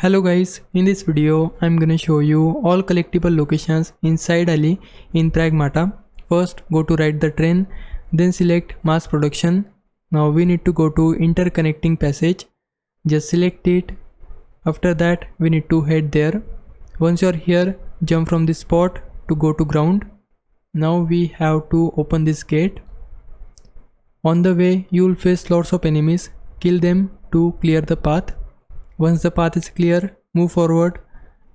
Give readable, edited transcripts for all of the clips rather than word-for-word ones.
Hello guys, in this video I'm gonna show you all collectible locations inside alley in Pragmata. First go to ride the train, then select mass production. Now we need to go to interconnecting passage. Just select it. After that we need to head there. Once you are here, jump from this spot to go to ground. Now we have to open this gate. On the way you will face lots of enemies. Kill them to clear the path. Once the path is clear, move forward,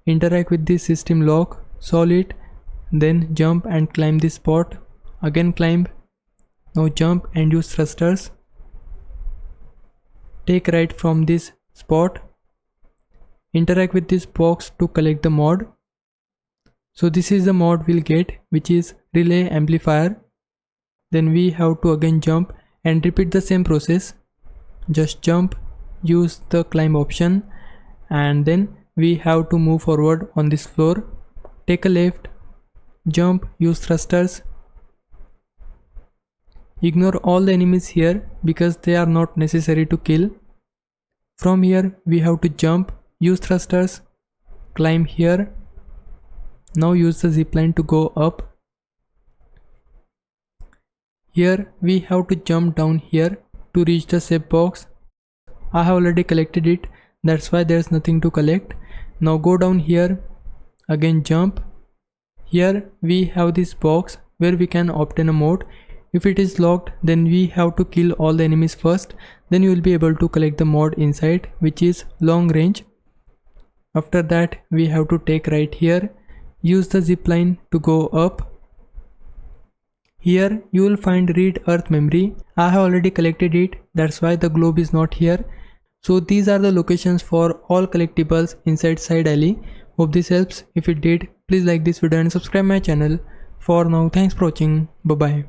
interact with the system lock, solve it, then jump and climb this spot. Again climb. Now jump and use thrusters. Take right from this spot. Interact with this box to collect the mod. So this is the mod we'll get, which is relay amplifier. Then we have to again jump and repeat the same process. Just jump, use the climb option, and then we have to move forward on this floor. Take a left, jump, use thrusters. Ignore all the enemies here because they are not necessary to kill. From here we have to jump, use thrusters, climb here. Now use the zipline to go up. Here we have to jump down here to reach the safe box. I have already collected it, that's why there's nothing to collect. Now go down here, again jump. Here we have this box where we can obtain a mod. If it is locked, then we have to kill all the enemies first, then you will be able to collect the mod inside, which is long range. After that we have to take right here, use the zipline to go up. Here you will find read earth memory. I have already collected it, that's why the globe is not here. So these are the locations for all collectibles inside side alley. Hope this helps. If it did, please like this video and subscribe my channel. For now, thanks for watching. Bye bye.